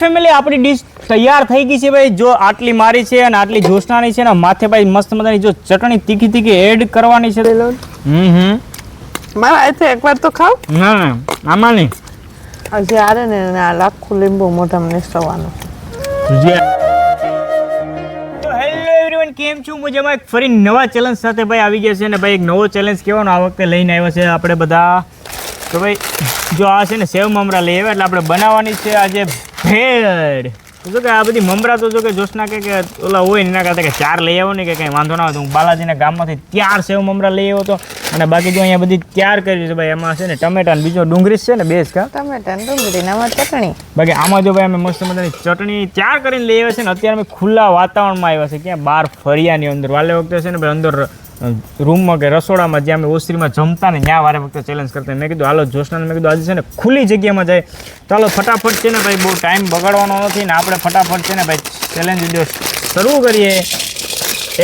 Family આપણી dish તૈયાર થઈ ગઈ છે ભાઈ. જો આટલી મારી છે અને આટલી જોશનાની છે ને માથે ભાઈ મસ્ત મજાની જો ચટણી તીખી તીખી એડ કરવાની છે. મારા આથી એકવાર તો ખાવ. ના ના આમાં નહીં. હજી આરે ને આ લાખું લીંબુ મોઢામાં નેસવાનું. તો હેલો એવરીવન, કેમ છો? મજામાં. એક ફરી નવા ચેલેન્જ સાથે ભાઈ આવી ગયા છે ને ભાઈ એક નવો ચેલેન્જ કહેવાનો આ વખતે લઈને આવ્યા છે આપણે બધા. તો ભાઈ જો આ છે ને સેવ મમરા લઈ આવ્યા એટલે આપણે બનાવવાની છે આજે ભેળ. તો જો કે આ બધી મમરા તો જો કે જોશના કે ઓલા હોય ને એના કરતાં કે 4 લઈ આવ્યો ને કે કંઈ વાંધો ના હોય તો હું બાલાજીના ગામમાંથી 4 સેવ મમરા લઈ આવ્યો હતો. અને બાકી જો અહીંયા બધી તૈયાર કરી છે ભાઈ. એમાં છે ને ટમેટા ને બીજો ડુંગળી છે ને બેસ કા ટમેટા ને ડુંગળી ને આમાં ચટણી. બાકી આમાં જો ભાઈ અમે મસ્ત મજાની ચટણી તૈયાર કરીને લઈ આવ્યા છે ને અત્યારે અમે ખુલ્લા વાતાવરણમાં આવ્યા છે. ક્યાં બહાર ફરિયાની અંદર વાલે વખતે છે ને ભાઈ અંદર રૂમમાં કે રસોડામાં જ્યાં અમે ઓસરીમાં જમતા ને ત્યાં વારે વખતે ચેલેન્જ કરતા. મેં કીધું હાલો જોશનાને મેં કીધું આજે છે ને ખુલ્લી જગ્યામાં જાય ચાલો ફટાફટ છે ને ભાઈ બહુ ટાઈમ બગાડવાનો નથી ને આપણે ફટાફટ છે ને ભાઈ ચેલેન્જ વિડીયો શરૂ કરીએ.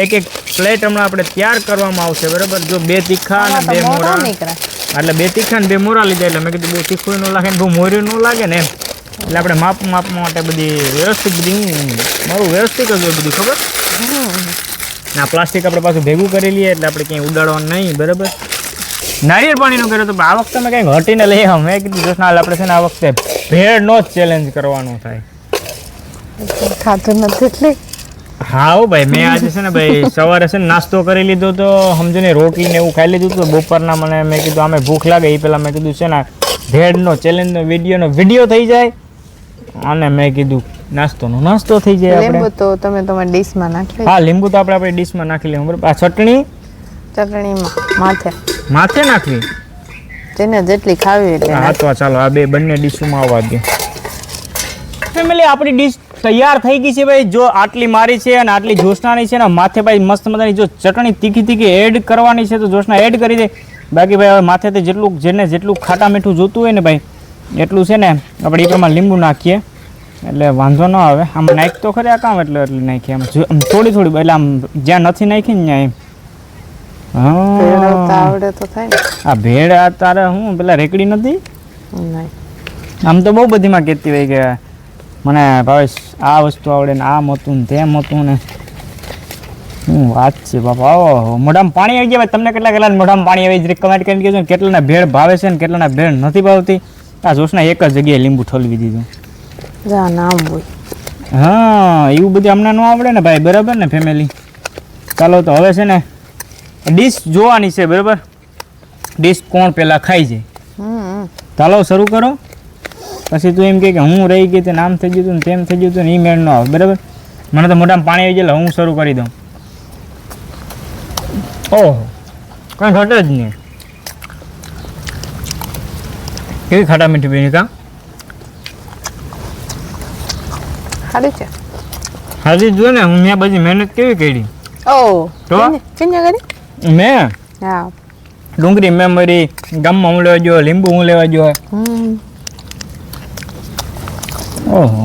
એક એક પ્લેટ હમણાં આપણે તૈયાર કરવામાં આવશે બરાબર. જો 2 તીખા અને 2 મોરા એટલે 2 તીખા ને 2 મોરા લીધા એટલે મેં કીધું બહુ તીખું ન લાગે ને બહુ મોર્યું ન લાગે ને એટલે આપણે માપ માટે બધી વ્યવસ્થિત બધી મારું વ્યવસ્થિત જ હોય બધું ખબર. ના પ્લાસ્ટિક આપણે પાછું ભેગું કરી લઈએ એટલે આપણે ક્યાંય ઉડાડવાનું નહીં બરાબર. નારિયેળ પાણીનું કર્યું તો આ વખતે મેં કંઈક હટીને લઈ આવ્યા. મેં કીધું જોશના આપણે છે ને આ વખતે ભેળનો જ ચેલેન્જ કરવાનો થાય. ખાધું નથી એટલે હા હો ભાઈ મેં આજે છે ને ભાઈ સવારે છે ને નાસ્તો કરી લીધો તો સમજો ને રોટલી ને એવું ખાઈ લીધું તો બપોરના મને મેં કીધું આમે ભૂખ લાગે એ પહેલાં મેં કીધું છે ને ભેળનો ચેલેન્જનો વિડીયો થઈ જાય અને મેં કીધું નાસ્તો થઈ જાય. લીંબુ તો તમે તમારી ડીશમાં નાખી. હા લીંબુ તો આપણે ડીશમાં નાખી લઈએ બરાબર. આ ચટણીમાં માથે નાખવી જેને જેટલી ખાવી એટલે. હા તો ચાલો આ બંને ડીશોમાં આવવા દે. ફેમિલી આપણી ડીશ તૈયાર થઈ ગઈ છે ભાઈ. જો આટલી મારી છે અને આટલી જોશનાની છે ને માથે ભાઈ મસ્ત મજાની જો ચટણી તીખી તીખી એડ કરવાની છે તો જોશના એડ કરી દે. બાકી ભાઈ હવે માથેથી જેટલું ખાટા મીઠું જોતું હોય ને ભાઈ એટલું છે ને આપણે એ પ્રમાણે લીંબુ નાખીએ એટલે વાંધો ન આવે. આમ નાખ તો ખરી આ કામ એટલે નાખીએ આમ થોડી એટલે આમ જ્યાં નથી નાખી ને ત્યાં એમ. આવડે તો થાય ને આ ભેળ આ તારે હું પેલા રેકડી નથી આમ તો બહુ બધીમાં કહેતી હોય કે મને ભાવેશ આ વસ્તુ આવડે ને આમ હતું ને તેમ હતું ને હું વાત છે બાપા. આવો મોઢામાં પાણી આવી ગયા. તમને કેટલા મોઢામાં પાણી આવી જરી કમેન્ટ કરીને કહેજો કેટલાના ભેળ ભાવે છે ને કેટલાના ભેળ નથી ભાવતી. આ જોશના એક જ જગ્યાએ લીંબુ ઠલવી દીધું. હા એવું બધું અમને ન આવડે ને ભાઈ બરાબર ને ફેમિલી. ચાલો તો હવે છે ને ડીશ જોવાની છે બરાબર. ડીશ કોણ પહેલાં ખાઈ જાય. ચાલો શરૂ કરો. પછી તું એમ કે હું રહી ગઈ તે નામ થઈ ગયું હતું ને તેમ થઈ ગયું હતું ને એ મેળ ન આવે બરાબર. મને તો મોઢામાં પાણી આવી જાય હું શરૂ કરી દઉં. ઓહો કંઈ ઘટે જ નહીં. કેવી ખાટા મીઠી પીણી કા સારી છે. હાજી જો ને હું ત્યાં બધી મહેનત કેવી કરી. તો મેં ડુંગળી મેં મારી ગામમાં હું લેવા ગયો લીંબુ હું લેવા ગયો. ઓહો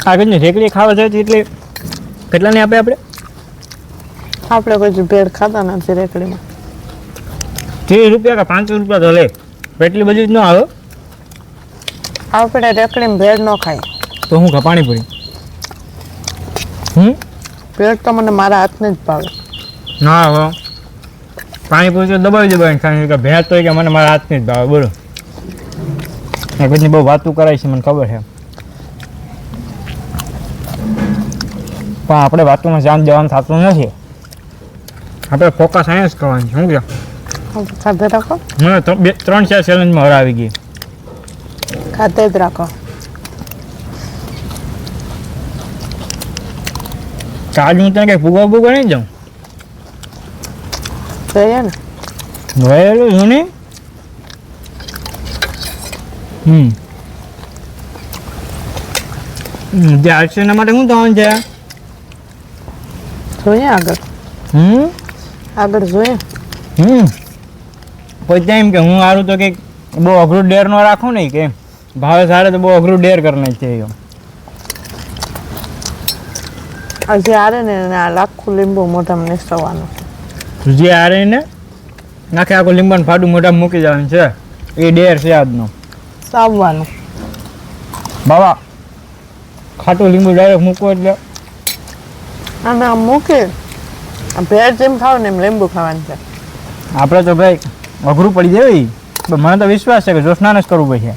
આ કેટલી રેકડી ખાવા જાય એટલે કેટલાની આપે આપણે કોઈ ભેળ ખાતા નથી રેકડીમાં. 30 રૂપિયા કે 5 રૂપિયા તો લે એટલી બધી જ ન આવે. આપણે રેકડીમાં ભેળ ન ખાય તો હું ખા પાણીપુરી. ભેળ તો મને મારા હાથને જ ભાવે. ના હવે પાણીપુરી તો દબાવી ખાય કે ભેળ તો કે મને મારા હાથની જ ભાવે. બોલો એ બધી બહુ વાતું કરાય છે મને ખબર છે પણ આપણે વાતોમાં જાન જવાનું થતું નથી. આપણે ફોકસ અહીંયા જ કરવાનું છે. શું કહો ખાધે રાખો. મને 3-4 ચેલેન્જમાં હરાવી ગઈ. ખાધે જ રાખો. આજ હું તને કંઈ ફૂગવા નહીં જાઉં. જોઈએ ને વહેલું જૂની જે આર્ટ્સના માટે શું થવાનું છે જોઈએ આગળ જોઈએ. પછી એમ કે હું સારું તો કંઈક બહુ અઘરું ડેર ન રાખું નહીં કે ભાવે સારે તો બહુ અઘરું ડેર કરી નાખીએ. હજી આરે ને આ લાખું લીંબુ મોઢામાં નેસવાનું. જે આરે ને નાખે આખું લીંબાનું ફાડું મોઢામાં મૂકી જવાનું છે એ ડેર છે આજનો. સાવવાનું બાબા ખાટું લીંબુ ડાયરેક્ટ મૂકો એટલે આને આમ મૂકી ભેળ જેમ ખાવ ને એમ લીંબુ ખાવાનું છે. આપણે તો ભાઈ અઘરું પડી જાય ઈ. પણ મને તો વિશ્વાસ છે કે જોશનાને જ કરવું પડશે.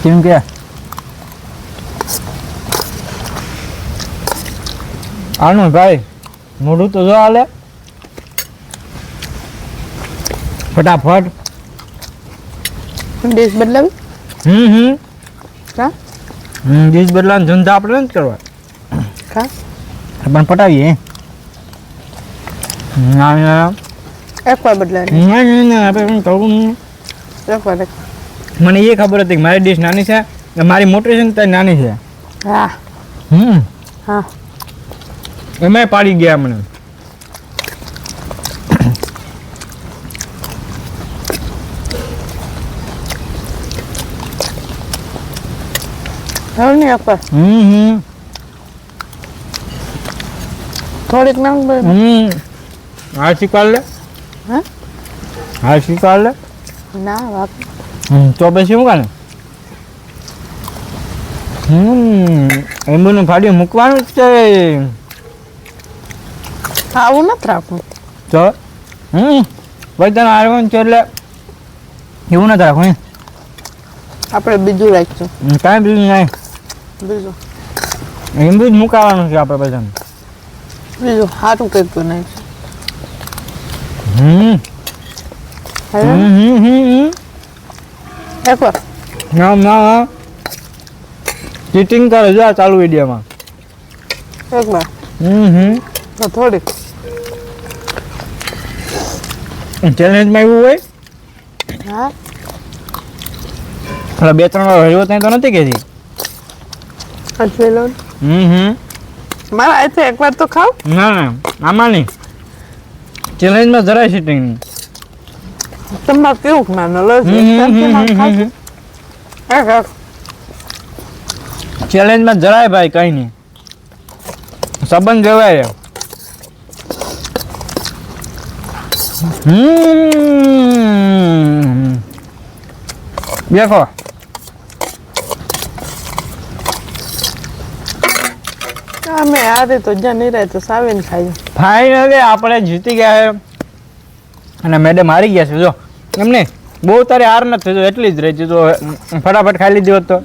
કેમ કે આનું ભાઈ મોઢું તો જો હાલે ફટાફટ. ડીશ બદલાવી કા ડીશ બદલાવાનો ધંધા આપણે નથી કરવા કા પણ પટાવીએ. ના ના એકવાર બદલાવી આપણે કરવું નહીં. એકવાર મને એ ખબર હતી કે મારી ડીશ નાની છે ને મારી મોટી છે ને તારી નાની છે. હા હા એમાં પાડી ગયા મને. હવે નહીં એકવાર થોડીક નાખ દે. હા શીખવાડ લે. હા હા શીખવાડ લે. ના વાત તો પછી શું કાને એમ્બુનું ફાડ્યું મૂકવાનું જ છે. આવું નથી રાખવું. તો ભાઈ તને આવવાનું છે એટલે એવું નથી રાખવું. આપણે બીજું રાખશું. કાંઈ બીજું નહીં. બીજું એમ્બુ જ મુકાવાનું છે આપણે બધાને. બીજું સારું કંઈક બનાવીશું. એકવાર ના ના ચીટિંગ કરે જો આ ચાલુ વિડીયોમાં. એકવાર તો થોડીક ચેલેન્જમાં એવું હોય હા એટલે 2-3 વાર હજુ ત્યાં તો નથી કહેતી. હજુ લો મારા અહીંથી એકવાર તો ખાવ. ના ના આમાં નહીં. ચેલેન્જમાં જરાય ચીટિંગ નહીં. તમારે કેવું જ્ઞાન લો ચેલેન્જમાં જરાય ભાઈ કઈ નહીં. સંબંધ જવાય. દેખો અમે આ રે તો જ્યાં નહીં રહે તો સાવીને ખાઈ. ફાઇનલી આપણે જીતી ગયા છે અને મેડમ હારી ગયા છે. જો એમને બહુ તારે હાર નથી થયો એટલી જ રહી તો ફટાફટ ખાઈ લીધી હોત તો.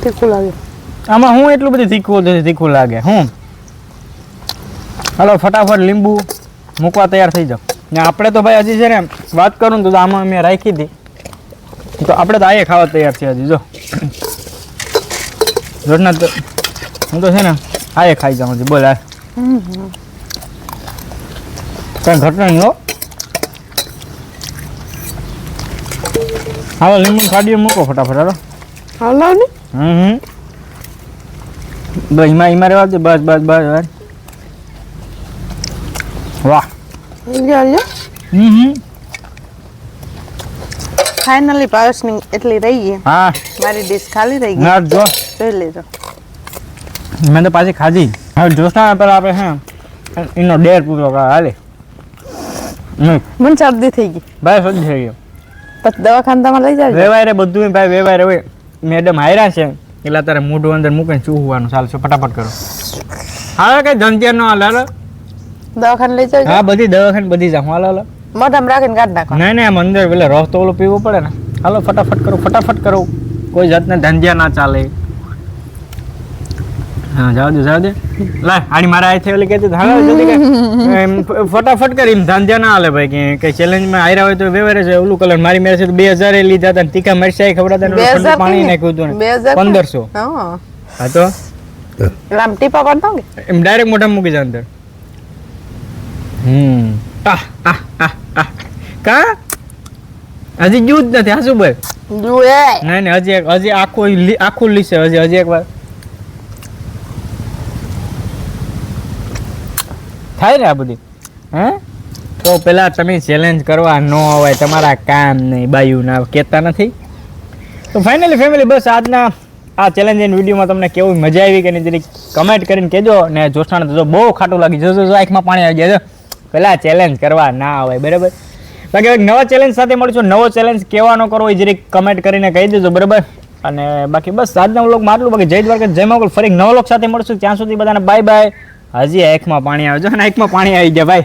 તીખું લાગે આમાં હું એટલું બધું તીખું લાગે હું. હાલો ફટાફટ લીંબુ મૂકવા તૈયાર થઈ જાઓ. ને આપણે તો ભાઈ હજી છે ને વાત કરું તો આમાં મેં રાખી હતી તો આપણે તો આયે ખાવા તૈયાર છે હજી. જો રોટના તો હું તો છે ને આયે ખાઈ જાઉં હજી. બોલ યાર કંઈ ઘટના નહીં હો. હાલો લીંબુ કાઢીએ મૂકો ફટાફટ. હાલો હાલો ને બસ એમાં રહેવા દે. બસ બસ બસ યાર. વાહ ફાઇનલી પાયસની એટલી રહી ગઈ. હા મારી ડીશ ખાલી રહી ગઈ. ના જો જોઈ લેજો. મેં તો પાછી ખાધી. હવે જોશના પેલા આપણે હે એનો ડેર પૂરો કરા હાલે. મને શરદી થઈ ગઈ. ભાઈ સજ થઈ ગયો. પછી દવાખાનામાં લઈ જાવ. વેવાય રે બધું ભાઈ વેવાય રે. મેડમ હાર્યા છે એટલે તારે મોઢું અંદર મૂકીને ચૂહવાનું ચાલશે. ફટાફટ કરો. હા કઈ ધંધ્યા ન હાલે. હાલો દવાખાને લઈ જાવ. હા બધી દવાખાને બધી જાઉં. હાલો હાલો મોઢામાં રાખીને કાઢ નાખો. નહીં નહીં આમ અંદર પેલા રસ તો ઓલો પીવો પડે ને. હાલો ફટાફટ કરો ફટાફટ કરો. કોઈ જાતને ધંધ્યા ના ચાલે. હા જાવ દે લાય આડી મારા આઈ થેલી કહેતી હાલો જલ્દી ફટાફટ કરી ધંધ્યા ના હાલે ભાઈ કે ચેલેન્જમાં હાર્યા હોય તો વેવારે છે. ઓલું કલર મારી મેરે છે તો 2000 એ લીધા હતા. તીખા મરચાઈ ખવડાતા પાણી નાખ્યું હતું ને 1500. હા તો આમ ટીપા પડતા કે એમ ડાયરેક્ટ મોઢામાં મૂકી જાય અંદર. કા હજી જ્યું જ નથી. હા શું બોલ. જુએ નહીં હજી આખું લીસે હજી એક વાર થાય ને આ બધી. હે તો પેલા તમે ચેલેન્જ કરવા ન હોય તમારા કામ નહીં બાયું ના કહેતા નથી. તો ફાઇનલી ફેમિલી બસ આજના આ ચેલેન્જિંગ વિડીયોમાં તમને કેવું મજા આવી કે નહીં જરી કમેન્ટ કરીને કહેજો. ને જોશાને તો બહુ ખાટું લાગી. જો આંખમાં પાણી આવી જાય. પેલા ચેલેન્જ કરવા ના આવે બરાબર. બાકી એક નવા ચેલેન્જ સાથે મળીશું. નવો ચેલેન્જ કેવાનો કરવો એ જરીક કમેન્ટ કરીને કહી દેજો, બરાબર. અને બાકી બસ આજના વ્લોગમાં આટલું. બાકી જય દ્વારકા, જય મંગળ. ફરી નવો વ્લોગ સાથે મળશું. ત્યાં સુધી બધાને બાય બાય. હજી આંખમાં પાણી આવે છે, આંખમાં પાણી આવી ગયા ભાઈ.